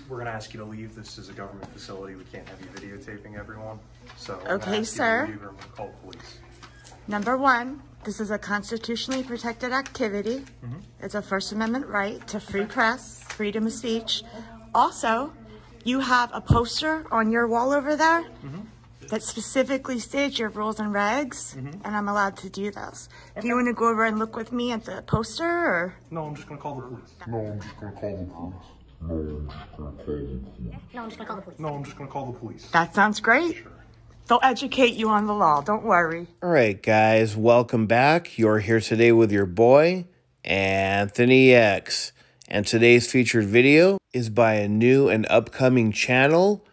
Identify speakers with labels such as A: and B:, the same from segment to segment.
A: We're going to ask you to leave. This is a government facility. We can't have you videotaping everyone. So,
B: okay, sir.
A: Leave or I'm going to call the police.
B: Number one, this is a constitutionally protected activity. It's a First Amendment right to free press, freedom of speech. Also, you have a poster on your wall over there that specifically states your rules and regs, and I'm allowed to do those. Okay. Do you want to go over and look with me at the poster, or?
A: No, I'm just going to call the police.
C: No, I'm just going to call the police. No, I'm just going to call the police.
A: No, I'm just going to call the police. No, I'm just going to call the police.
B: That sounds great. Sure. They'll educate you on the law. Don't worry.
D: All right, guys, welcome back. You're here today with your boy, anthonyx. And today's featured video is by a new and upcoming channel,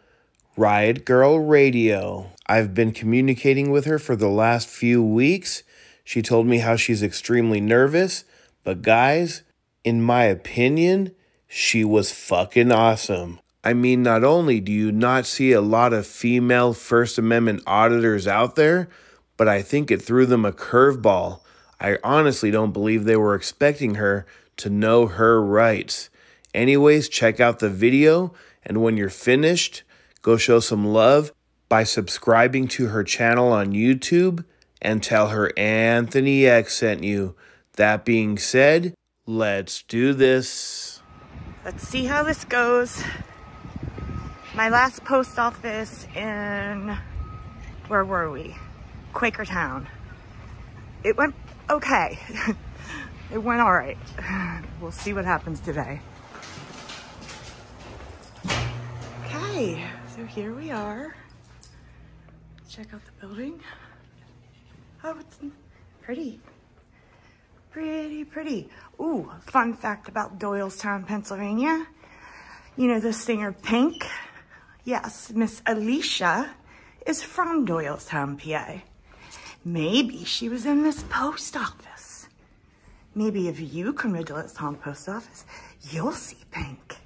D: Riot Grrl Radio. I've been communicating with her for the last few weeks. She told me how she's extremely nervous. But guys, in my opinion, she was fucking awesome. I mean, not only do you not see a lot of female First Amendment auditors out there, but I think it threw them a curveball. I honestly don't believe they were expecting her to know her rights. Anyways, check out the video, and when you're finished, go show some love by subscribing to her channel on YouTube and tell her anthonyx sent you. That being said, let's do this.
B: Let's see how this goes. My last post office in, where were we? Quakertown. It went okay. It went all right. We'll see what happens today. Okay, so here we are. Check out the building. Oh, it's pretty. Pretty. Ooh, fun fact about Doylestown, Pennsylvania. You know the singer Pink? Yes, Miss Alicia is from Doylestown, PA. Maybe she was in this post office. Maybe if you come to Doylestown post office, you'll see Pink.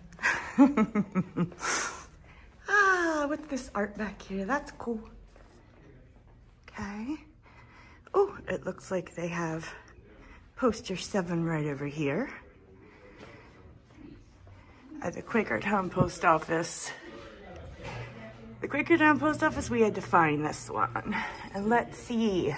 B: With this art back here, that's cool. Okay. Oh, it looks like they have poster 7 right over here. At the Quakertown post office. The Quakertown post office, we had to find this one. And let's see.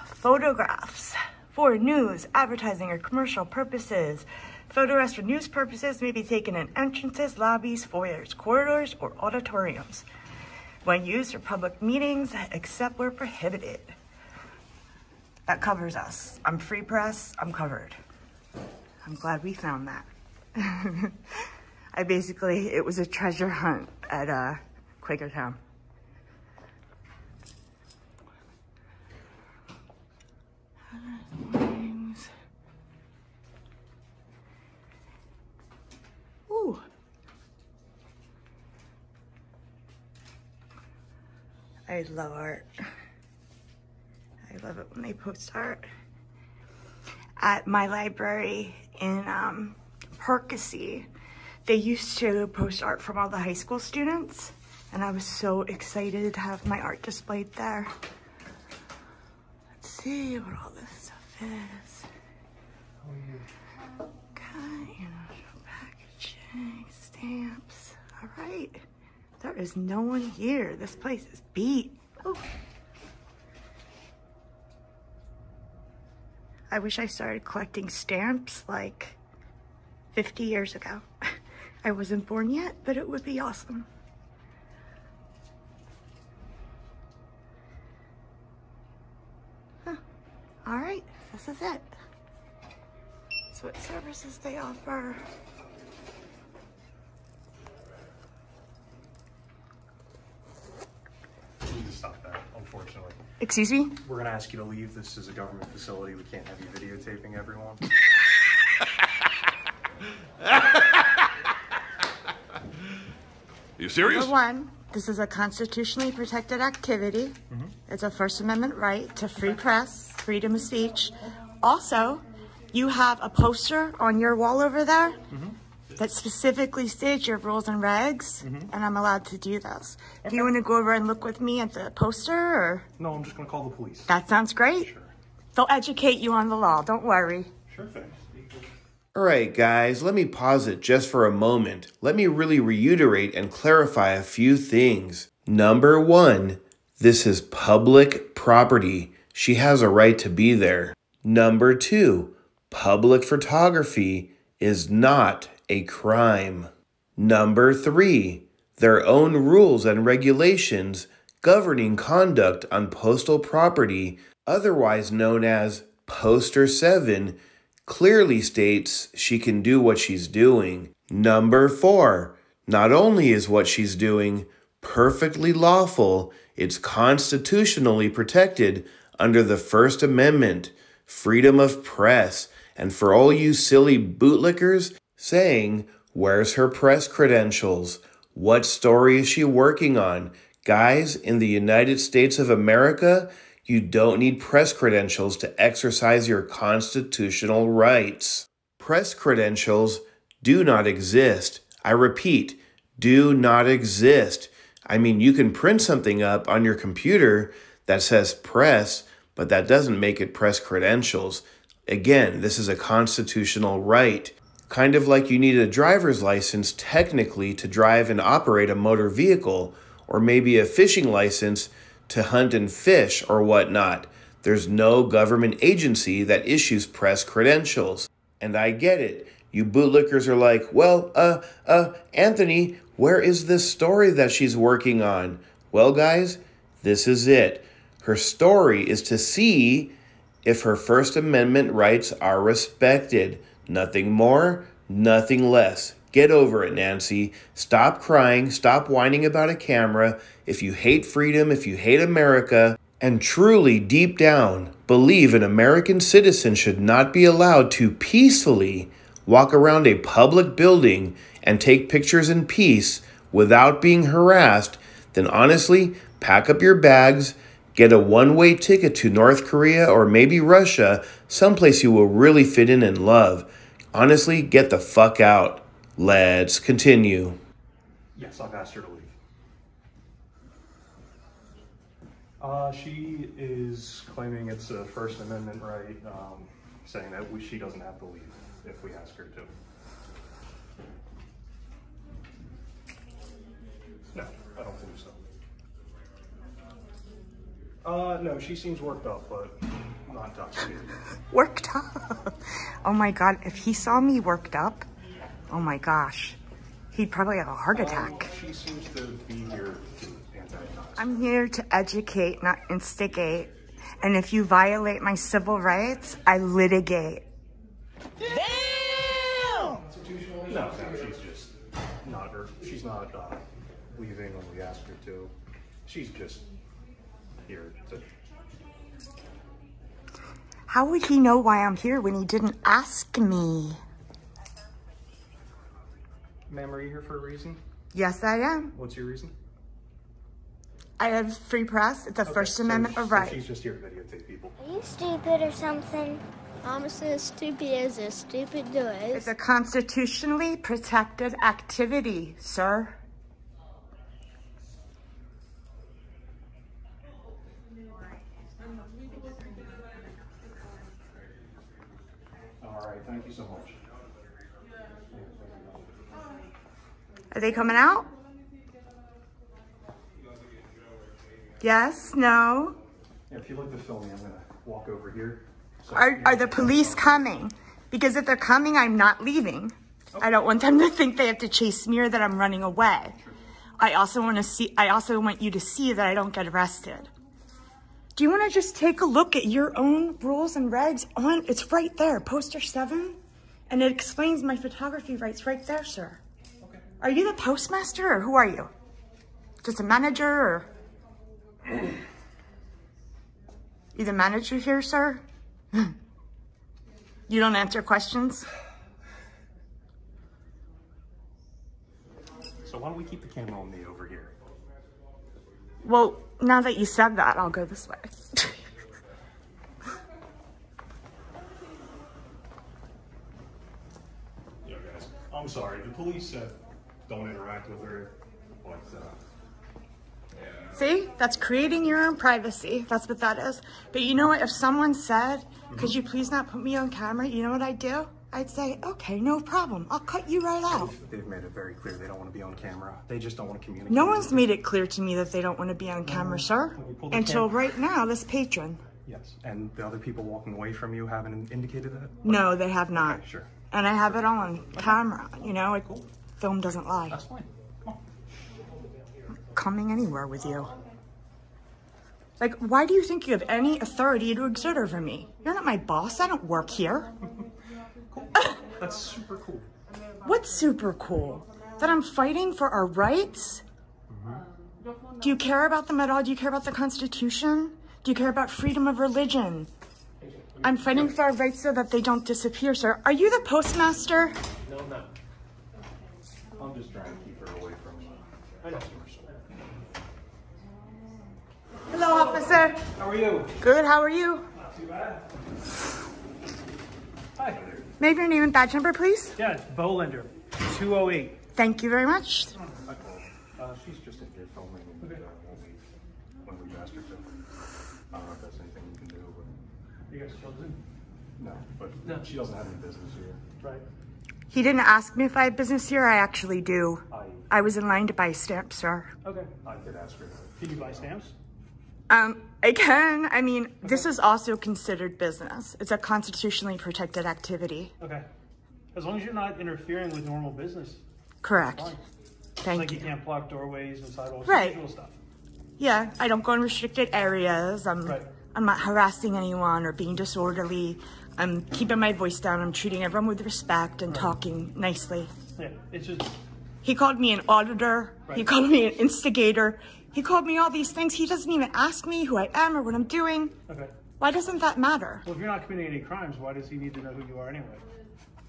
B: Photographs for news, advertising, or commercial purposes. Photographs for news purposes may be taken in entrances, lobbies, foyers, corridors, or auditoriums. When used for public meetings, except where prohibited. That covers us. I'm free press, I'm covered. I'm glad we found that. It was a treasure hunt at Quakertown. Ooh. I love art. I love it when they post art. At my library in Percy, they used to post art from all the high school students, and I was so excited to have my art displayed there. Let's see what all this stuff is. Okay, packaging, stamps. All right, there is no one here. This place is beat. Oh. I wish I started collecting stamps like 50 years ago. I wasn't born yet, but it would be awesome. Huh. All right, this is it. That's what services they offer.
A: We need to stop that, unfortunately.
B: Excuse me?
A: We're going to ask you to leave. This is a government facility. We can't have you videotaping everyone.
C: You serious?
B: Number one, this is a constitutionally protected activity. It's a First Amendment right to free press, freedom of speech. Also, you have a poster on your wall over there that specifically states your rules and regs, and I'm allowed to do those. Okay. Do you want to go over and look with me at the poster, or?
A: No, I'm just going to call the police.
B: That sounds great.
A: Sure.
B: They'll educate you on the law. Don't worry.
A: Sure thing.
D: Alright guys, let me pause it just for a moment. Let me really reiterate and clarify a few things. Number 1, this is public property. She has a right to be there. Number 2, public photography is not a crime. Number 3, their own rules and regulations governing conduct on postal property, otherwise known as Poster 7, clearly states she can do what she's doing. Number 4, not only is what she's doing perfectly lawful, it's constitutionally protected under the First Amendment, freedom of press, and for all you silly bootlickers saying, where's her press credentials? What story is she working on? Guys, in the United States of America, you don't need press credentials to exercise your constitutional rights. Press credentials do not exist. I repeat, do not exist. I mean, you can print something up on your computer that says press, but that doesn't make it press credentials. Again, this is a constitutional right. Kind of like you need a driver's license technically to drive and operate a motor vehicle, or maybe a fishing license to hunt and fish or whatnot. There's no government agency that issues press credentials. And I get it. You bootlickers are like, well, Anthony, where is this story that she's working on? Well, guys, this is it. Her story is to see if her First Amendment rights are respected. Nothing more, nothing less. Get over it, Nancy. Stop crying. Stop whining about a camera. If you hate freedom, if you hate America, and truly deep down believe an American citizen should not be allowed to peacefully walk around a public building and take pictures in peace without being harassed, then honestly, pack up your bags, get a one-way ticket to North Korea or maybe Russia, someplace you will really fit in and love. Honestly, get the fuck out. Let's continue.
A: Yes, I've asked her to leave. She is claiming it's a First Amendment right, saying that she doesn't have to leave if we ask her to. No, I don't think so. No, she seems worked up, but not intoxicated.
B: Worked up? Oh my God, if he saw me worked up, oh my gosh, he'd probably have a heart attack.
A: She seems to be here to anti-intoxicate.
B: I'm here to educate, not instigate. And if you violate my civil rights, I litigate.
A: Damn! No, she's just not, she's not leaving when we ask her to. She's just here to...
B: How would he know why I'm here when he didn't ask me?
A: Ma'am, are you here for a reason?
B: Yes, I am.
A: What's your reason?
B: I have free press. It's a First Amendment right.
A: She's just here to videotape people.
E: Are you stupid or something? Almost as stupid as a stupid does.
B: It's a constitutionally protected activity, sir.
A: All right, thank you so much.
B: Are they coming out? Yes, no?
A: Yeah, if you'd like to film me, I'm gonna walk over here. So,
B: Are the police coming? Because if they're coming, I'm not leaving. Okay. I don't want them to think they have to chase me or that I'm running away. I also want you to see that I don't get arrested. Do you want to just take a look at your own rules and regs on? It's right there, poster 7, and it explains my photography rights right there, sir. Okay. Are you the postmaster or who are you? Just a manager or? You the manager here, sir? You don't answer questions?
A: So why don't we keep the camera on me over here?
B: Well, now that you said that, I'll go this way.
A: Yeah, guys, I'm sorry. The police said don't interact with her, but
B: See, that's creating your own privacy. That's what that is. But you know what? If someone said, could you please not put me on camera? You know what I'd do? I'd say, okay, no problem. I'll cut you right out.
A: They've made it very clear they don't want to be on camera. They just don't want to communicate.
B: No one's made it clear to me that they don't want to be on camera, sir. Until right now, this patron.
A: Yes, and the other people walking away from you haven't indicated that?
B: No, they have not.
A: Okay, sure.
B: And I have it all on camera, you know, like, film doesn't lie.
A: That's fine. Come on.
B: I'm coming anywhere with you. Like, why do you think you have any authority to exert over me? You're not my boss. I don't work here.
A: Cool. That's super cool.
B: What's super cool? That I'm fighting for our rights? Do you care about them at all? Do you care about the Constitution? Do you care about freedom of religion? I'm fighting for our rights so that they don't disappear, sir. Are you the postmaster?
A: No, I'm not. I'm just trying to keep her away from customers.
B: Hello, officer.
A: How are you?
B: Good, how are you?
A: Not too bad. Hi.
B: May I have your name and badge number, please?
F: Yeah, it's Bolander, 208.
B: Thank you very much.
A: She's just in here filming when we've asked her to. I don't know if that's anything you can do, but...
F: You guys chosen?
A: No, but no. She doesn't have any business here.
F: Right.
B: He didn't ask me if I had business here. I actually do. I was in line to buy stamps, sir.
F: Okay.
A: I did ask her that.
F: Can you buy stamps?
B: I can. I mean, this is also considered business. It's a constitutionally protected activity.
F: Okay. As long as you're not interfering with normal business.
B: Correct.
F: Fine.
B: Thank
F: Like
B: you.
F: you can't block doorways and sidewalks.
B: Right.
F: Usual stuff.
B: Yeah, I don't go in restricted areas.
F: Right.
B: I'm not harassing anyone or being disorderly. I'm keeping my voice down. I'm treating everyone with respect and talking nicely.
F: Yeah, it's just...
B: He called me an auditor.
F: Right.
B: He called me an instigator. He called me all these things. He doesn't even ask me who I am or what I'm doing.
F: Okay.
B: Why doesn't that matter?
F: Well, if you're not committing any crimes, why does he need to know who you are anyway?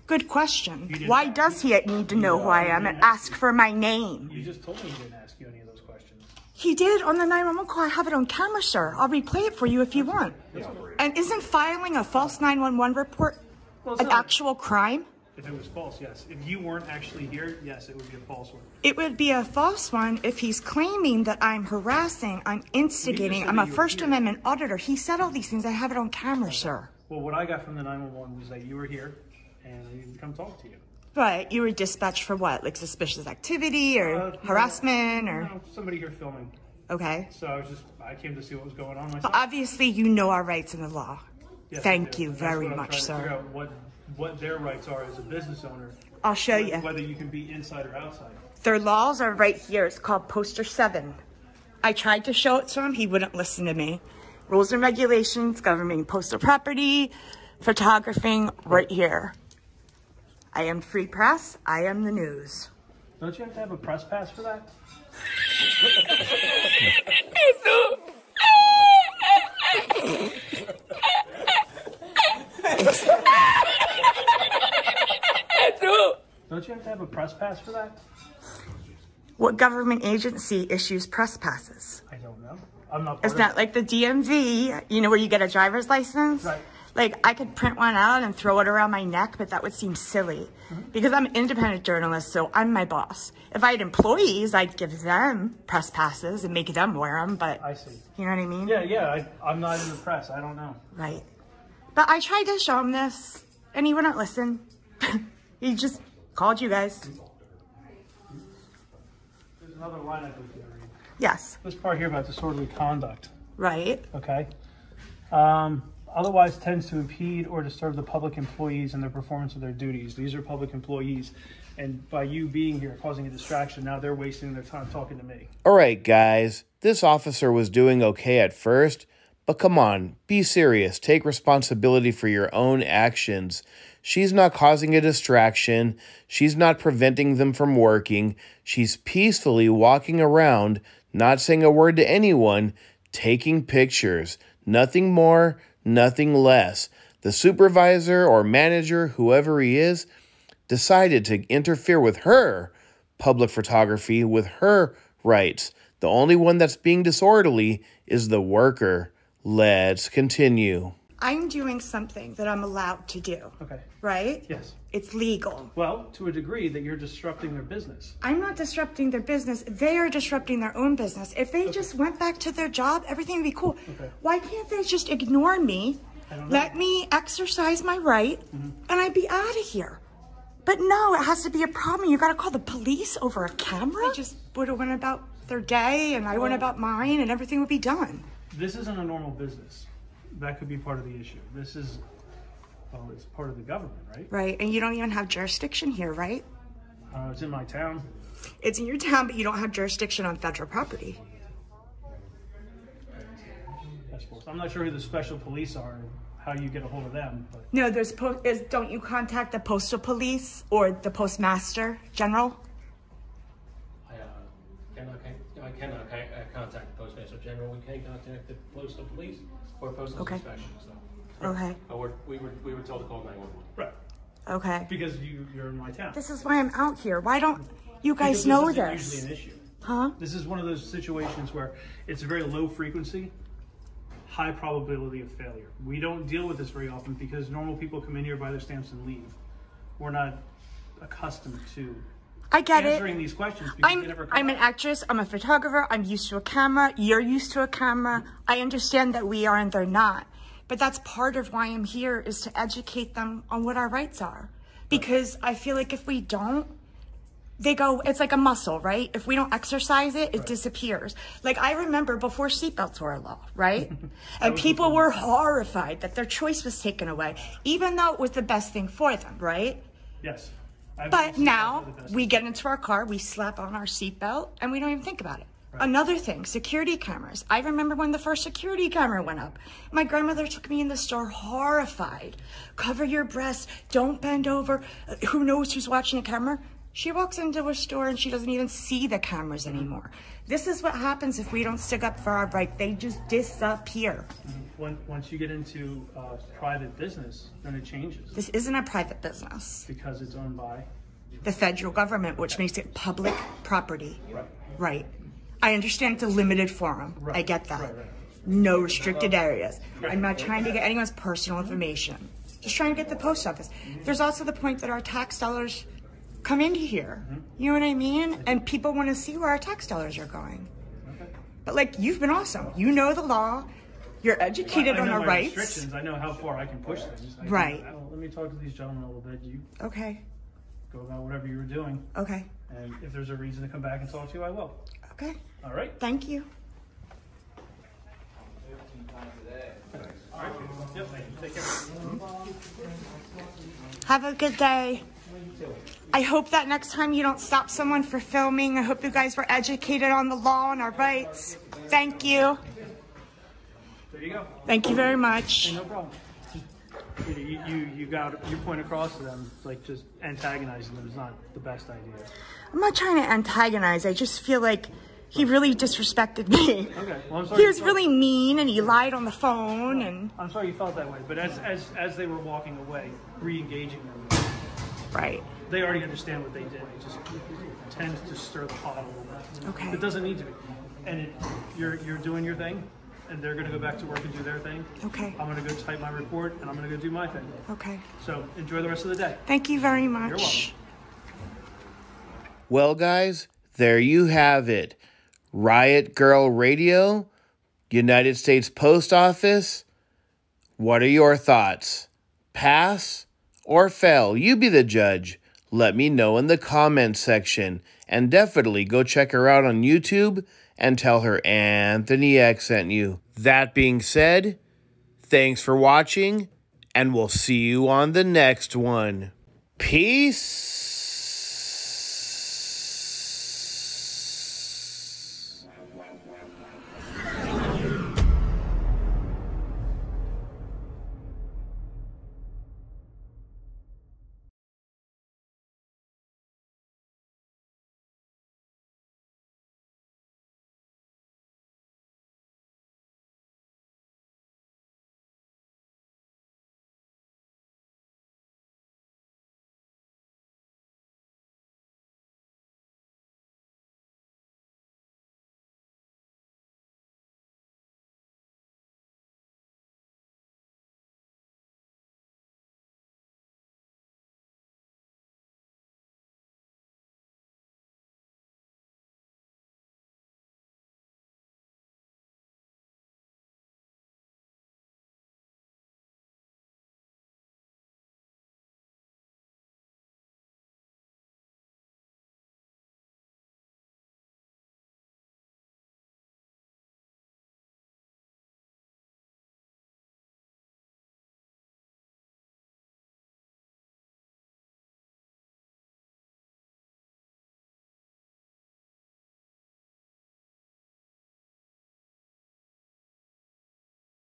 B: Good question.
F: didn't
B: Why
F: ask.
B: does he need to know who I am and ask for my name?
F: You just told me he didn't ask you any of those questions.
B: He did on the 911 call. I have it on camera, sir. I'll replay it for you if you want. And isn't filing a false 911 report
F: Well, it's
B: an
F: not-
B: actual crime?
F: If it was false, yes. If you weren't actually here, yes, it would be a false one.
B: It would be a false one if he's claiming that I'm harassing, I'm instigating,
F: said
B: I'm
F: that
B: a
F: you were
B: First
F: here.
B: Amendment auditor. He said all these things. I have it on camera, sir.
F: Well, what I got from the 911 was that you were here and I needed to come talk to you.
B: But you were dispatched for what? Like suspicious activity or harassment or...
F: No, somebody here filming.
B: Okay.
F: So I came to see what was going on myself.
B: But obviously you know our rights in the law.
F: Yes, I
B: Thank
F: do.
B: you
F: That's
B: very
F: what I'm
B: much,
F: trying to figure
B: sir.
F: out what their rights are as a business owner.
B: I'll show you.
F: Whether you can be inside or outside.
B: Their laws are right here. It's called Poster 7. I tried to show it to him. He wouldn't listen to me. Rules and regulations governing postal property, photographing, right here. I am free press. I am the news.
F: Don't you have to have a press pass for that? Don't you have to have a press pass for that?
B: What government agency issues press passes?
F: I don't know. I'm not part
B: It's
F: of
B: not
F: it.
B: like the DMV, you know, where you get a driver's license?
F: Right.
B: Like, I could print one out and throw it around my neck, but that would seem silly. Because I'm an independent journalist, so I'm my boss. If I had employees, I'd give them press passes and make them wear them, but...
F: I see.
B: You know what I mean?
F: Yeah, I'm not in the press. I don't know.
B: Right. But I tried to show him this, and he wouldn't listen. He just called you guys.
F: There's another line I think you read.
B: Yes.
F: This part here about disorderly conduct.
B: Right.
F: Okay. Otherwise tends to impede or disturb the public employees in their performance of their duties. These are public employees, and by you being here causing a distraction, now they're wasting their time talking to me.
D: All right, guys, this officer was doing okay at first, but come on, be serious. Take responsibility for your own actions. She's not causing a distraction. She's not preventing them from working. She's peacefully walking around, not saying a word to anyone, taking pictures. Nothing more, nothing less. The supervisor or manager, whoever he is, decided to interfere with her public photography, with her rights. The only one that's being disorderly is the worker. Let's continue.
B: I'm doing something that I'm allowed to do.
F: Okay.
B: Right?
F: Yes.
B: It's legal.
F: Well, to a degree that you're disrupting their business.
B: I'm not disrupting their business. They are disrupting their own business. If they just went back to their job, everything would be cool.
F: Okay.
B: Why can't they just ignore me let me exercise my right, and I'd be out of here. But no, it has to be a problem. You got to call the police over a camera? They just would have went about their day, and I went about mine, and everything would be done.
F: This isn't a normal business. That could be part of the issue. This is, well, it's part of the government, right?
B: Right, and you don't even have jurisdiction here, right?
F: It's in my town.
B: It's in your town, but you don't have jurisdiction on federal property.
F: I'm not sure who the special police are and how you get a hold of them. But.
B: No, don't you contact the postal police or the postmaster general?
G: I cannot contact the postmaster general. We can contact the postal police or postal inspection. So.
B: Okay.
G: We were told to call 911.
F: Right.
B: Okay.
F: Because you're in my town.
B: This is why I'm out here. Why don't you guys
F: because
B: know
F: this?
B: This?
F: Usually an issue.
B: Huh?
F: This is one of those situations where it's a very low frequency, high probability of failure. We don't deal with this very often because normal people come in here, buy their stamps, and leave. We're not accustomed to
B: I get
F: answering
B: it.
F: these questions. Because they never come
B: I'm an
F: up.
B: actress. I'm a photographer. I'm used to a camera. You're used to a camera. I understand that we are and they're not. But that's part of why I'm here, is to educate them on what our rights are. Because I feel like if we don't, they go, it's like a muscle, right? If we don't exercise it, it disappears. Like I remember before seatbelts were a law, right? And people were horrified that their choice was taken away, even though it was the best thing for them, right?
F: Yes.
B: But now we get into our car, we slap on our seatbelt, and we don't even think about it. Right. Another thing, security cameras. I remember when the first security camera went up. My grandmother took me in the store horrified. Cover your breasts, don't bend over. Who knows who's watching a camera? She walks into a store and she doesn't even see the cameras anymore. This is what happens if we don't stick up for our right. They just disappear.
F: Once you get into private business, then it changes.
B: This isn't a private business.
F: Because it's owned by?
B: The federal government, which makes it public property.
F: Right.
B: Right. I understand it's a limited forum.
F: Right.
B: I get that.
F: Right.
B: No restricted areas. I'm not trying to get anyone's personal information. Just trying to get the post office. There's also the point that our tax dollars come into here. You know what I mean? And people want to see where our tax dollars are going. Okay. But like, you've been awesome. You know the law. You're educated on our rights.
F: Restrictions. I know how far I can push things.
B: Right.
F: Let me talk to these gentlemen a little bit. You
B: okay.
F: Go about whatever you were doing.
B: Okay.
F: And if there's a reason to come back and talk to you, I will.
B: Okay.
F: All right.
B: Thank you.
F: All right. Yep. Thank you. Take care.
B: Have a good day. I hope that next time you don't stop someone for filming. I hope you guys were educated on the law and our rights. Thank you.
F: There you go.
B: Thank you very much.
F: Hey, no problem. You got your point across to them. Like, just antagonizing them is not the best idea.
B: I'm not trying to antagonize. I just feel like he really disrespected me.
F: Okay. Well, I'm sorry.
B: He was really mean and he lied on the phone and.
F: I'm sorry you felt that way, but as they were walking away, re-engaging them.
B: Right.
F: They already understand what they did. It just tends to stir the pot a little bit.
B: Okay.
F: It doesn't need to be. And you're doing your thing, and they're going to go back to work and do their thing.
B: Okay.
F: I'm going to go type my report, and I'm going to go do my thing.
B: Okay.
F: So enjoy the rest of the day.
B: Thank you very much.
F: You're welcome.
D: Well, guys, there you have it. Riot Grrl Radio, United States Post Office. What are your thoughts? Pass or fail? You be the judge. Let me know in the comments section. And definitely go check her out on YouTube and tell her Anthony X sent you. That being said, thanks for watching, and we'll see you on the next one. Peace.